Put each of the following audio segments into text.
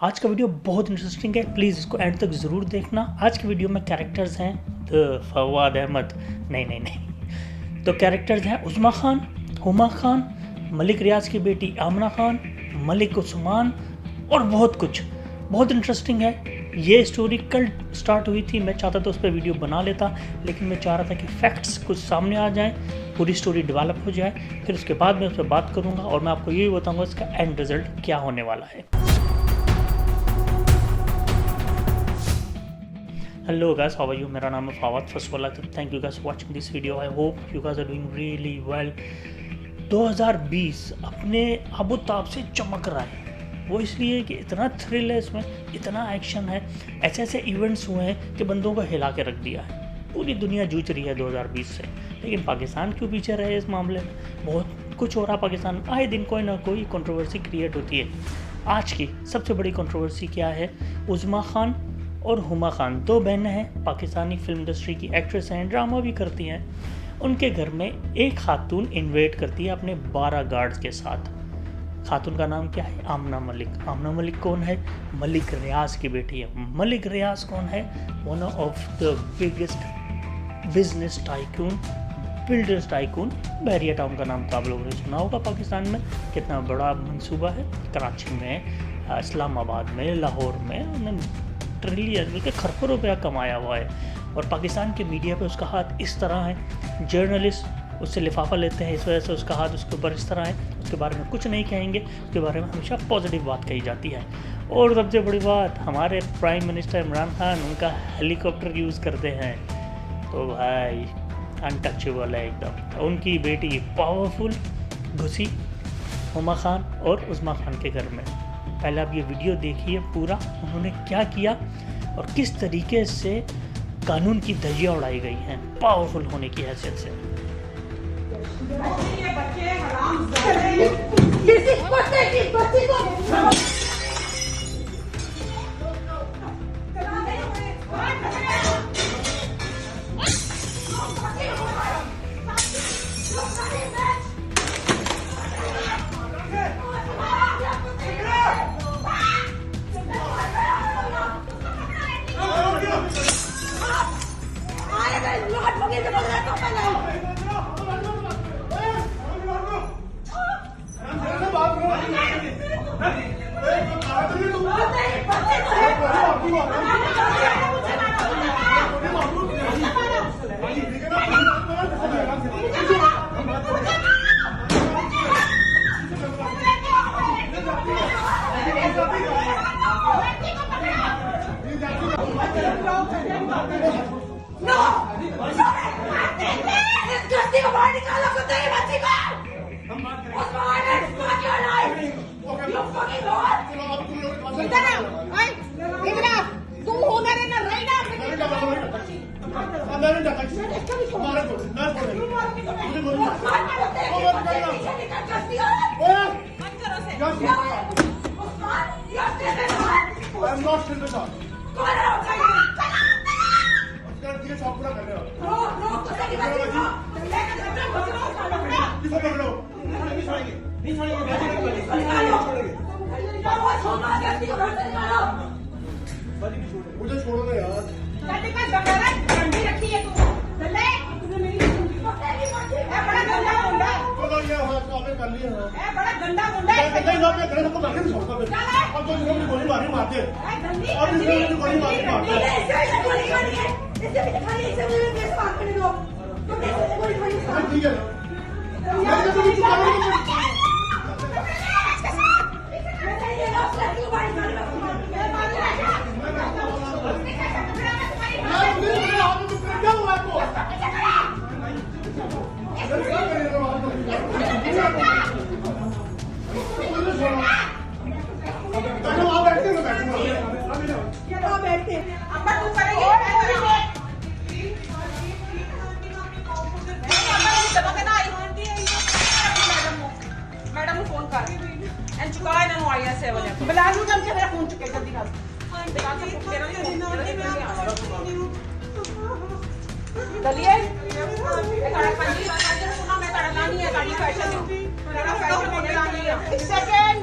आज का वीडियो बहुत इंटरेस्टिंग है, प्लीज़ इसको एंड तक ज़रूर देखना। आज की वीडियो में कैरेक्टर्स हैं फवाद अहमद, नहीं तो कैरेक्टर्स हैं उस्मा खान, हुमा खान, मलिक रियाज की बेटी आमना खान, मलिक उस्मान और बहुत कुछ। बहुत इंटरेस्टिंग है। ये स्टोरी कल स्टार्ट हुई थी, मैं चाहता था उस पर वीडियो बना लेता, लेकिन मैं चाह रहा था कि फैक्ट्स कुछ सामने आ जाएं, पूरी स्टोरी डेवलप हो जाए, फिर उसके बाद मैं उस पर बात करूँगा और मैं आपको ये भी बताऊँगा इसका एंड रिजल्ट क्या होने वाला है। Hello guys, how are you? मेरा नाम है Fawad. First of all thank you guys for watching this video. I hope you guys are doing really well. 2020 अपने आबोताब से चमक रहा है। वो इसलिए कि इतना थ्रिल है इसमें, इतना एक्शन है, ऐसे ऐसे इवेंट्स हुए हैं कि बंदों को हिला के रख दिया है। पूरी दुनिया जूझ रही है 2020 से, लेकिन पाकिस्तान क्यों पीछे रहे इस मामले में? बहुत कुछ हो रहा पाकिस्तान में, आए दिन कोई ना कोई कंट्रोवर्सी क्रिएट होती है। आज की सबसे बड़ी कंट्रोवर्सी क्या है? उस्मा खान और हुमा खान, दो बहनें हैं, पाकिस्तानी फिल्म इंडस्ट्री की एक्ट्रेस हैं, ड्रामा भी करती हैं। उनके घर में एक खातून इन्वेट करती है अपने 12 गार्ड्स के साथ। खातून का नाम क्या है? आमना मलिक। आमना मलिक कौन है? मलिक रियाज की बेटी है। मलिक रियाज कौन है? One of the biggest business tycoon, builders tycoon. Bahria town का नाम तो आप लोगों ने सुना होगा। पाकिस्तान में कितना बड़ा मंसूबा है, कराची में, इस्लामाबाद में, लाहौर में, उन्होंने ट्रिलियन बल्कि खरबों रुपया कमाया हुआ है। और पाकिस्तान के मीडिया पे उसका हाथ इस तरह है, जर्नलिस्ट उससे लिफाफा लेते हैं, इस वजह से उसका हाथ उसके ऊपर इस तरह है। उसके बारे में कुछ नहीं कहेंगे, उसके बारे में हमेशा पॉजिटिव बात कही जाती है। और सबसे बड़ी बात, हमारे प्राइम मिनिस्टर इमरान खान उनका हेलीकॉप्टर यूज़ करते हैं, तो भाई अनटचेबल है एकदम। उनकी बेटी पावरफुल घुसी हुमा खान और उस्मा खान के घर में। पहले आप ये वीडियो देखिए पूरा, उन्होंने क्या किया और किस तरीके से कानून की धज्जियां उड़ाई गई हैं पावरफुल होने की हैसियत से। मुझे छोड़ो ना यार। कर लिया बड़ा गंदा मुंडा है। और जो गोली मारी मारते और गोली मारते ठीक है।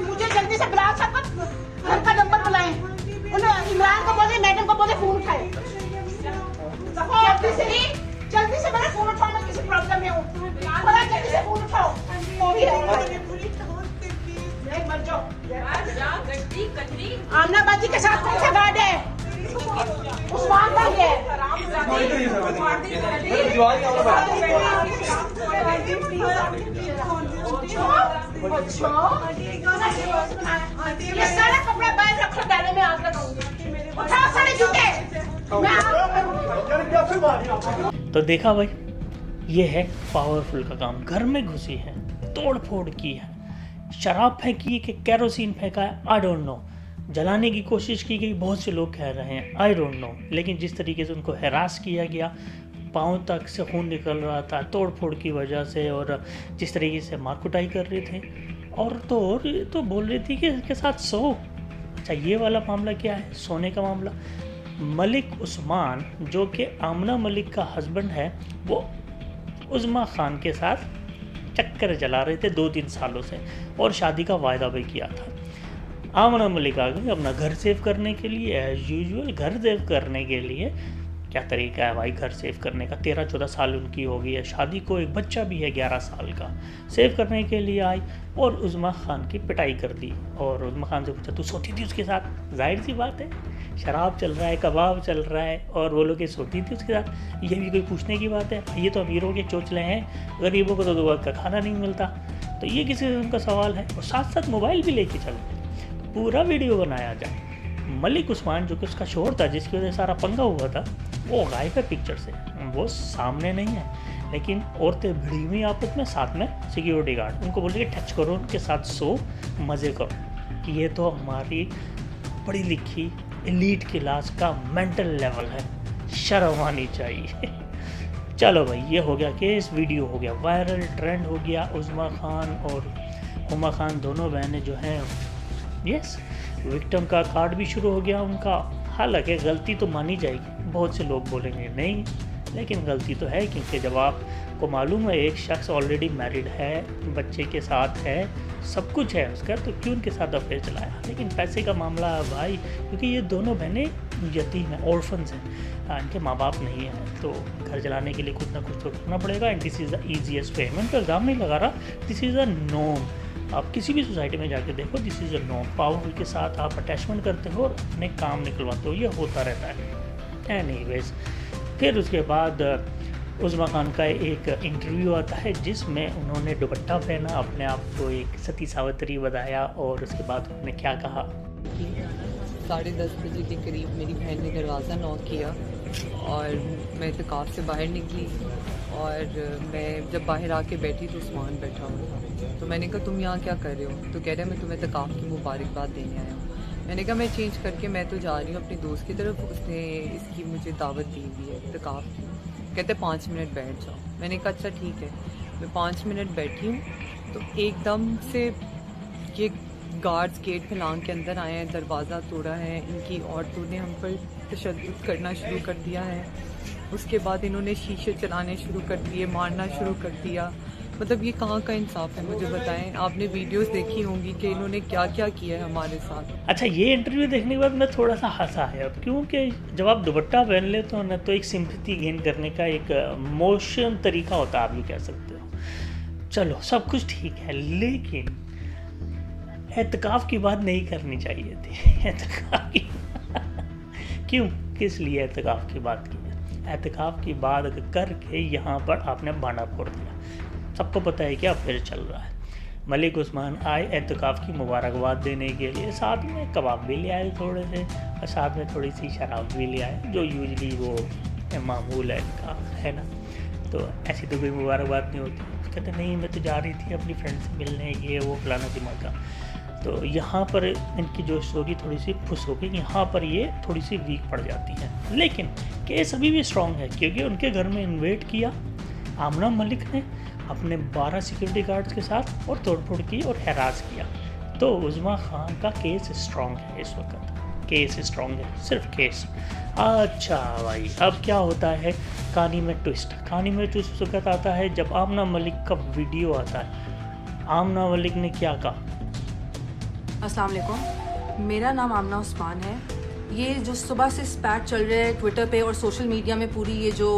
मुझे जल्दी से बुला सकते, घर का नंबर बुलाएं। आमना बाजी के साथ कौन सा गार्ड है? उस्मान भाई है। ये सारा कपड़ा बाहर रखो, डाले में आग लगाऊंगी। उठाओ सारे जूते। तो देखा भाई, ये है पावरफुल का काम। घर में घुसी है, तोड़ फोड़ की है, शराब फेंकी है कि कैरोसिन फेंका है, आई डोंट नो। जलाने की कोशिश की गई, बहुत से लोग कह रहे हैं, आई डोंट नो। लेकिन जिस तरीके से उनको हैरास किया गया, पाँव तक से खून निकल रहा था तोड़ फोड़ की वजह से, और जिस तरीके से मारकुटाई कर रहे थे, और तो बोल रही थी कि इसके साथ सो। अच्छा, ये वाला मामला क्या है? सोने का मामला। मलिक उस्मान जो कि आमना मलिक का हस्बैंड है, वो उज़्मा खान के साथ चक्कर चला रहे थे 2-3 सालों से, और शादी का वायदा भी किया था। आमना मलिक आ गई अपना घर सेव करने के लिए, एज यूजुअल घर सेव करने के लिए। क्या तरीका है भाई घर सेव करने का? 13-14 साल उनकी हो गई है शादी को, एक बच्चा भी है 11 साल का। सेव करने के लिए आई और उज़्मा खान की पिटाई कर दी, और उज़्मा खान से पूछा तू सोती थी उसके साथ? जाहिर सी बात है, शराब चल रहा है, कबाब चल रहा है, और वो लोग सोती थी उसके साथ। ये भी कोई पूछने की बात है? ये तो अमीरों के चोचले हैं, गरीबों को तो 2 वक्त का खाना नहीं मिलता। तो ये किसी किस्म का सवाल है। और साथ साथ मोबाइल भी लेके चलो, पूरा वीडियो बनाया जाए। मलिक उस्मान जो कि उसका शोहर था, जिसकी वजह से सारा पंगा हुआ था, वो गायब है पिक्चर से, वो सामने नहीं है। लेकिन औरतें भिड़ी हुई आपस में, साथ में सिक्योरिटी गार्ड उनको बोल रही है टच करो, उनके साथ सो, मज़े करो। कि ये तो हमारी पढ़ी लिखी एलीट क्लास का मेंटल लेवल है, शर्म आनी चाहिए। चलो भाई, ये हो गया केस, वीडियो हो गया वायरल, ट्रेंड हो गया। उज़्मा खान और हुमा खान दोनों बहनें जो हैं, यस, विक्टिम का कार्ड भी शुरू हो गया उनका। हालांकि गलती तो मानी जाएगी, बहुत से लोग बोलेंगे नहीं, लेकिन गलती तो है, क्योंकि जब आपको मालूम है एक शख्स ऑलरेडी मैरिड है, बच्चे के साथ है, सब कुछ है उसका, तो क्यों उनके साथ अफेयर चलाया? लेकिन पैसे का मामला है भाई, क्योंकि ये दोनों बहनें यतीम हैं, ऑर्फन्स हैं, इनके माँ बाप नहीं हैं, तो घर चलाने के लिए कुछ ना कुछ तो करना पड़ेगा। And this is the easiest वे। मैं तो इल्ज़ाम नहीं लगा रहा, दिस इज़ अ नॉर्म। आप किसी भी सोसाइटी में जाके देखो, this is a norm. Powerful के साथ आप अटैचमेंट करते हो और अपने काम निकलवाते हो, ये होता रहता है। एनीवेज, फिर उसके बाद उज़्मा खान का एक इंटरव्यू आता है, जिसमें उन्होंने दुपट्टा पहना, अपने आप को एक सती सावित्री बताया, और उसके बाद उन्होंने क्या कहा? 10:30 बजे के करीब मेरी बहन ने दरवाज़ा नॉक किया, और मैं इत्तेकाफ़ से बाहर निकली, और मैं जब बाहर आके बैठी तो उस्मान बैठा हुआ था। तो मैंने कहा तुम यहाँ क्या कर रहे हो? तो कह रहे मैं तुम्हें इत्तेकाफ़ की मुबारकबाद देने आया हूँ। मैंने कहा मैं चेंज करके मैं तो जा रही हूँ अपने दोस्त की तरफ, उसने इसकी मुझे दावत दी हुई है इत्तेकाफ़ की। कहते 5 मिनट बैठ जाओ। मैंने कहा अच्छा ठीक है। मैं 5 मिनट बैठी हूँ, तो एकदम से ये गार्ड्स गेट फैलांग के अंदर आए हैं, दरवाज़ा तोड़ा है, इनकी औरतों ने हम पर तशद्दुद करना शुरू कर दिया है। उसके बाद इन्होंने शीशे चलाने शुरू कर दिए, मारना शुरू कर दिया। मतलब ये कहाँ का इंसाफ है, मुझे बताएं। आपने वीडियोस देखी होंगी कि इन्होंने क्या क्या किया है हमारे साथ। अच्छा, ये इंटरव्यू देखने के बाद मैं थोड़ा सा हंसा है अब, क्योंकि जब आप दुपट्टा पहन लेते हो ना, तो एक सिंपैथी गेन करने का एक मोशन तरीका होता है, आप भी कह सकते हो। चलो सब कुछ ठीक है, लेकिन एहतिकाफ की बात नहीं करनी चाहिए थी। एहतिकाफ की क्यों, किस लिए एहतिकाफ की बात की? एहतिकाफ की बात करके यहाँ पर आपने बांडा फोड़ दिया। सबको पता है कि अब फिर चल रहा है। मलिक उस्मान आए एहतिकाफ की मुबारकबाद देने के लिए, साथ में कबाब भी ले आए थोड़े से, और साथ में थोड़ी सी शराब भी ले आए, जो यूजली वो मामूल है इनका, है ना। तो ऐसी तो कोई मुबारकबाद नहीं होती। कहते नहीं, मैं तो जा रही थी अपनी फ्रेंड से मिलने, ये वो फलाना दिमागा। तो यहाँ पर इनकी जो स्टोरी थोड़ी सी फुस हो गई, यहाँ पर ये थोड़ी सी वीक पड़ जाती है। लेकिन केस अभी भी स्ट्रॉन्ग है, क्योंकि उनके घर में इन्वेट किया आमना मलिक ने अपने 12 सिक्योरिटी गार्ड्स के साथ, और तोड़फोड़ की और हैरास किया। तो उज़्मा खान का केस स्ट्रॉन्ग है इस वक्त, केस स्ट्रॉन्ग है, सिर्फ केस। अच्छा भाई, अब क्या होता है कहानी में ट्विस्ट? कहानी में ट्विस्ट वक्त आता है जब आमना मलिक का वीडियो आता है। आमना मलिक ने क्या कहा? अस्सलाम वालेकुम, मेरा नाम आमना उस्मान है। ये जो सुबह से स्पैट चल रहा है ट्विटर पे और सोशल मीडिया में, पूरी ये जो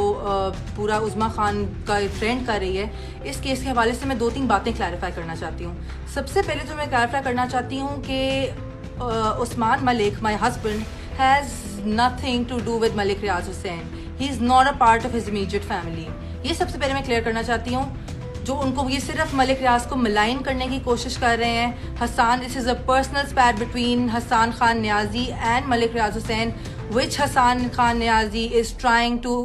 पूरा उज़्मा खान का ट्रेंड कर रही है, इस केस के हवाले से मैं 2-3 बातें क्लैरिफाई करना चाहती हूँ। सबसे पहले तो मैं क्लैरिफाई करना चाहती हूँ कि Usman Malik, my husband, has nothing to do with Malik Riaz Hussain. He is not a part of his immediate family. ये सबसे पहले मैं क्लियर करना चाहती हूँ. जो उनको ये सिर्फ मलिक रियाज को मलाइन करने की कोशिश कर रहे हैं. Hasan, this is a personal spat between Hasan Khan Niazi and Malik Riaz Hussain, which Hasan Khan Niazi is trying to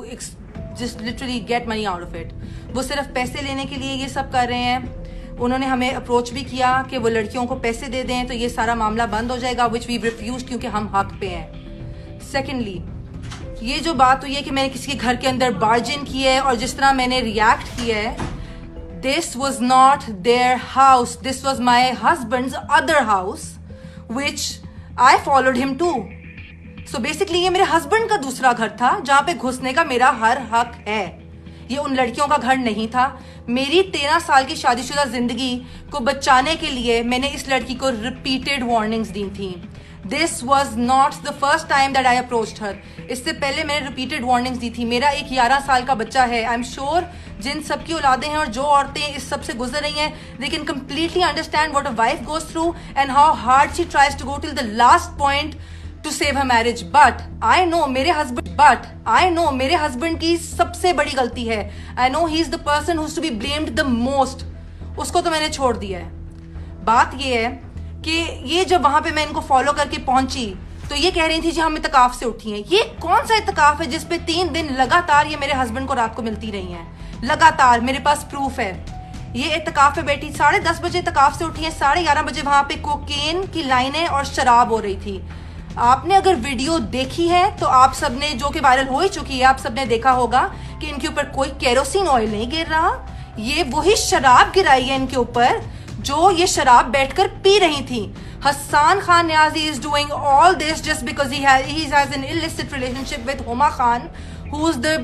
just literally get money out of it. वो सिर्फ पैसे लेने के लिए ये सब कर रहे हैं. उन्होंने हमें अप्रोच भी किया कि वो लड़कियों को पैसे दे दें तो ये सारा मामला बंद हो जाएगा, which we refused क्योंकि हम हक पे हैं. सेकेंडली, ये जो बात हुई है कि मैंने किसी के घर के अंदर बार्जिन की है और जिस तरह मैंने रिएक्ट किया है, this was not their house, this was my husband's other house which I followed him to. So basically ये मेरे हस्बैंड का दूसरा घर था जहाँ पे घुसने का मेरा हर हक है. ये उन लड़कियों का घर नहीं था. मेरी 13 साल की शादीशुदा जिंदगी को बचाने के लिए मैंने इस लड़की को रिपीटेड वार्निंग्स दी थी. This was not the first time that I approached her. इससे पहले मैंने रिपीटेड वार्निंग्स दी थी. मेरा एक 11 साल का बच्चा है. आई एम श्योर जिन सब की औलादें हैं और जो औरतें इस सब से गुजर रही हैं, they can completely understand what a wife goes through and how hard she tries to go till the last point to save her marriage. But I know मेरे हस्बैंड की सबसे बड़ी गलती है. I know he is the person who's to be blamed the most. उसको तो मैंने छोड़ दिया है. बात ये है कि ये जब वहां पे मैं इनको फॉलो करके पहुंची तो ये कह रही थी जी हम इत्तकाफ से उठी हैं. ये कौन सा इत्तकाफ है जिसपे 3 दिन लगातार ये मेरे हस्बैंड को रात को मिलती रही हैं? लगातार मेरे पास प्रूफ है. ये इत्तकाफ पे बैठी 10:30 बजे इत्तकाफ से उठी है. 11:30 बजे वहां पे कोकेन की लाइनें और शराब हो रही थी. आपने अगर वीडियो देखी है तो आप सबने, जो कि वायरल हो ही चुकी है, आप सबने देखा होगा कि इनके ऊपर कोई केरोसिन ऑयल नहीं गिर रहा. ये वही शराब गिराई है इनके ऊपर जो ये शराब बैठकर पी रही थी. Hasan Khan Niazi is doing all this just because he has an illicit relationship with Huma Khan, who is the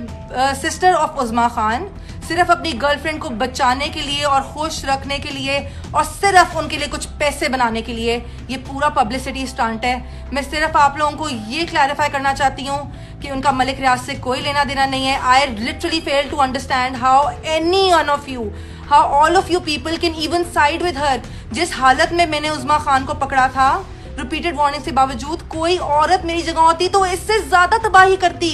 sister of Uzma Khan. सिर्फ अपनी गर्लफ्रेंड को बचाने के लिए और खुश रखने के लिए और सिर्फ उनके लिए कुछ पैसे बनाने के लिए ये पूरा पब्लिसिटी स्टंट है. मैं सिर्फ आप लोगों को ये क्लैरिफाई करना चाहती हूँ कि उनका मलिक रियाज से कोई लेना देना नहीं है. I literally fail to understand how any one of you, how all of you people can even side with her. जिस हालत में मैंने उज़मा खान को पकड़ा था, रिपीटेड वार्निंग के बावजूद, कोई औरत मेरी जगह होती तो इससे ज्यादा तबाही करती,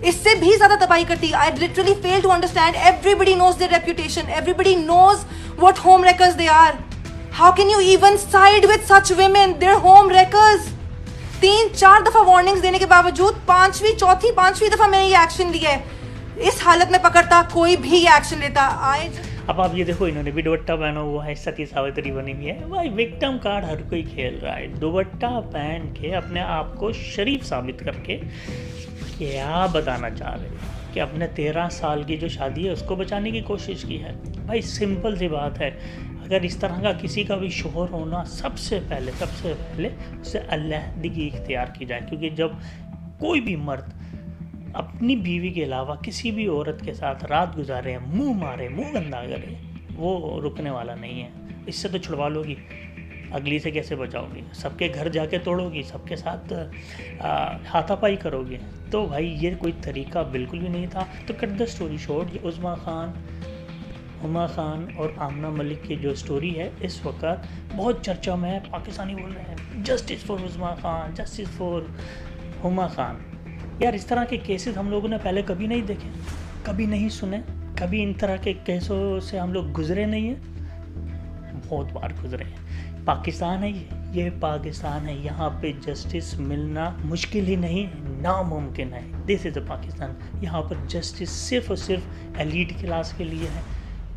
इससे भी ज्यादा तबाही करती. I literally fail to understand. Everybody knows their reputation. Everybody knows what home wreckers they are. How can you even side with such women? They're home wreckers. 3-4 दफा वार्निंग्स देने के बावजूद 5वीं दफा मैंने ये एक्शन लिया है. इस हालत में पकड़ता कोई भी ये एक्शन लेता. अब आप ये देखो, इन्होंने भी दुपट्टा पहना हुआ है, सती सावित्री बनी हुई है. भाई विक्टिम कार्ड हर कोई खेल रहा है. दुपट्टा पहन के अपने आप को शरीफ साबित करके क्या बताना चाह रहे हैं कि अपने 13 साल की जो शादी है उसको बचाने की कोशिश की है. भाई सिंपल सी बात है, अगर इस तरह का किसी का भी शोहर होना, सबसे पहले उससे अलहदगी इख्तियार की जाए. क्योंकि जब कोई भी मर्द अपनी बीवी के अलावा किसी भी औरत के साथ रात गुजारे, मुंह मारे, मुंह गंदा करे, वो रुकने वाला नहीं है. इससे तो छुड़वा लोगी, अगली से कैसे बचाओगी? सबके घर जाके तोड़ोगी, सबके साथ हाथापाई करोगी. तो भाई ये कोई तरीका बिल्कुल भी नहीं था. तो कट द स्टोरी शॉर्ट, ये उज़मा खान, हुमा खान और आमना मलिक की जो स्टोरी है इस वक्त बहुत चर्चा में है. पाकिस्तानी बोल रहे हैं justice for उज़मा Khan, justice for Huma Khan. यार इस तरह के केसेस हम लोगों ने पहले कभी नहीं देखे, कभी नहीं सुने, कभी इन तरह के केसों से हम लोग गुजरे नहीं हैं. बहुत बार गुजरे हैं. पाकिस्तान है ये पाकिस्तान है. यहाँ पे जस्टिस मिलना मुश्किल ही नहीं, नामुमकिन है. दिस इज़ अ पाकिस्तान. यहाँ पर जस्टिस सिर्फ और सिर्फ एलीट क्लास के लिए है,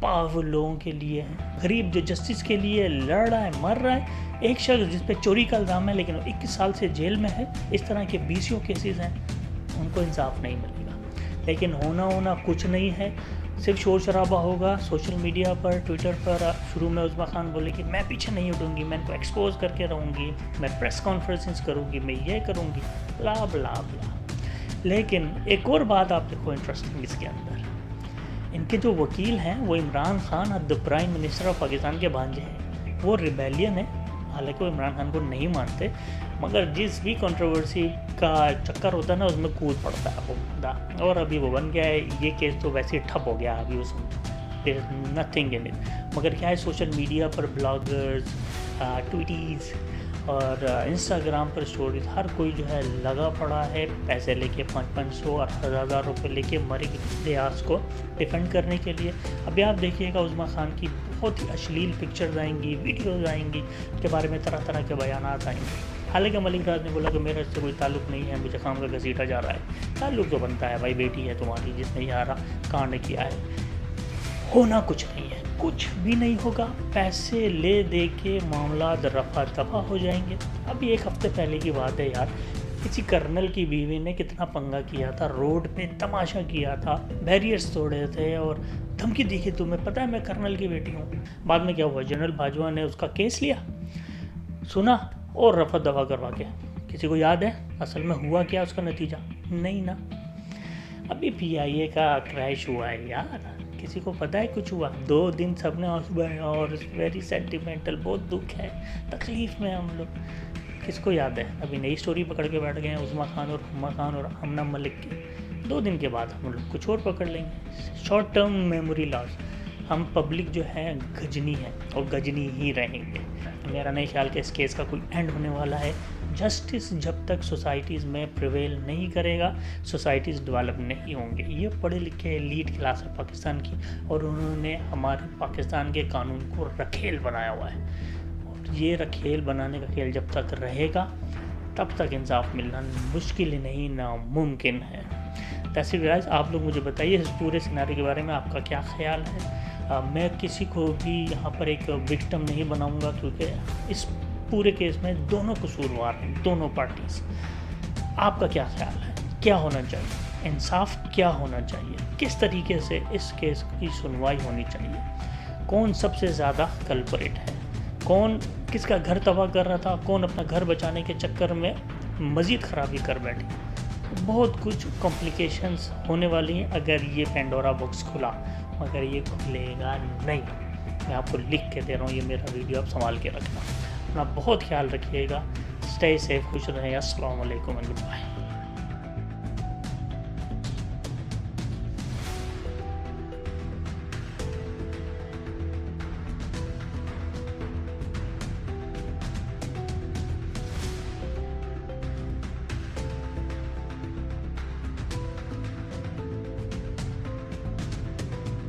पावरफुल लोगों के लिए है. गरीब जो जस्टिस के लिए लड़ रहा है, मर रहा है. एक शख्स जिस पे चोरी का इल्ज़ाम है लेकिन 21 साल से जेल में है, इस तरह के 20 केसेस हैं, उनको इंसाफ नहीं मिलेगा. लेकिन होना कुछ नहीं है. सिर्फ शोर शराबा होगा सोशल मीडिया पर, ट्विटर पर. शुरू में उज़मा खान बोले कि मैं पीछे नहीं हटूँगी, मैं इनको एक्सपोज करके रहूँगी, मैं प्रेस कॉन्फ्रेंसेस करूँगी, मैं ये करूँगी, ब्ला ब्ला ब्ला. लेकिन एक और बात आप देखो इंटरेस्टिंग इसके अंदर, इनके जो वकील हैं वो Imran Khan the prime minister of Pakistan के भांजे हैं. वो रिबेलियन है, हालांकि वो इमरान खान को नहीं मानते, मगर जिस भी कंट्रोवर्सी का चक्कर होता है ना उसमें कूद पड़ता है वो बंदा. और अभी वो बन गया है. ये केस तो वैसे ही ठप हो गया अभी, उसमें there is nothing in it. मगर क्या है, सोशल मीडिया पर ब्लॉगर्स, ट्वीटीज़ और इंस्टाग्राम पर स्टोरीज हर कोई जो है लगा पड़ा है पैसे लेके 500 और 1000 रुपये लेके मरे इतिहास को डिफेंड करने के लिए। अभी आप देखिएगा उस्मा खान की बहुत ही अश्लील पिक्चर्स आएंगी, वीडियोज़ आएंगी, के बारे में तरह तरह के बयानात आएंगे। हालांकि मलिक राज ने बोला कि मेरा इससे कोई ताल्लुक़ नहीं है, मुझे काम का घसीटा जा रहा है। ताल्लुक़ तो बनता है भाई, बेटी है तुम्हारी जिसने यारा कांड किया है। होना कुछ नहीं है, कुछ भी नहीं होगा। पैसे ले दे के मामला रफा दफा हो जाएंगे। अभी एक हफ्ते पहले की बात है यार, किसी कर्नल की बीवी ने कितना पंगा किया था, रोड पे तमाशा किया था, बैरियर्स तोड़े थे और धमकी दी कि तुम्हें पता है मैं कर्नल की बेटी हूँ। बाद में क्या हुआ, जनरल बाजवा ने उसका केस लिया, सुना और रफा दफा करवा के। किसी को याद है असल में हुआ क्या उसका नतीजा? नहीं ना। अभी PIA का क्रैश हुआ है यार, किसी को पता है कुछ हुआ? 2 दिन सबने आंसू बहाए और वेरी सेंटिमेंटल, बहुत दुख है, तकलीफ़ में हम लोग। किसको याद है? अभी नई स्टोरी पकड़ के बैठ गए हैं उस्मा खान और हुमा खान और हमना मलिक की। 2 दिन के बाद हम लोग कुछ और पकड़ लेंगे। Short term memory loss. हम पब्लिक जो है गजनी है और गजनी ही रहेंगे। मेरा नहीं ख्याल कि इस केस का कोई एंड होने वाला है। जस्टिस जब तक सोसाइटीज़ में प्रिवेल नहीं करेगा, सोसाइटीज़ डेवलप नहीं होंगे। ये पढ़े लिखे एलीट क्लास है पाकिस्तान की और उन्होंने हमारे पाकिस्तान के कानून को रखेल बनाया हुआ है और ये रखेल बनाने का खेल जब तक रहेगा तब तक इंसाफ मिलना मुश्किल ही नहीं, नामुमकिन है। तहसील राज, आप लोग मुझे बताइए इस पूरे सिनारी के बारे में आपका क्या ख्याल है। मैं किसी को भी यहाँ पर एक विक्टिम नहीं बनाऊँगा क्योंकि इस पूरे केस में दोनों कसूरवार हैं, दोनों पार्टीज। आपका क्या ख्याल है, क्या होना चाहिए, इंसाफ क्या होना चाहिए, किस तरीके से इस केस की सुनवाई होनी चाहिए, कौन सबसे ज़्यादा कल्परेट है, कौन किसका घर तबाह कर रहा था, कौन अपना घर बचाने के चक्कर में मज़ीद ख़राबी कर बैठी। बहुत कुछ कॉम्प्लिकेशंस होने वाली हैं अगर ये पेंडोरा बॉक्स खुला, मगर ये खुलेगा नहीं। मैं आपको लिख के दे रहा हूँ, ये मेरा वीडियो आप संभाल के रखना। अपना बहुत ख्याल रखिएगा, स्टे सेफ, खुश रहें। अस्सलाम वालेकुम एंड गुड बाय।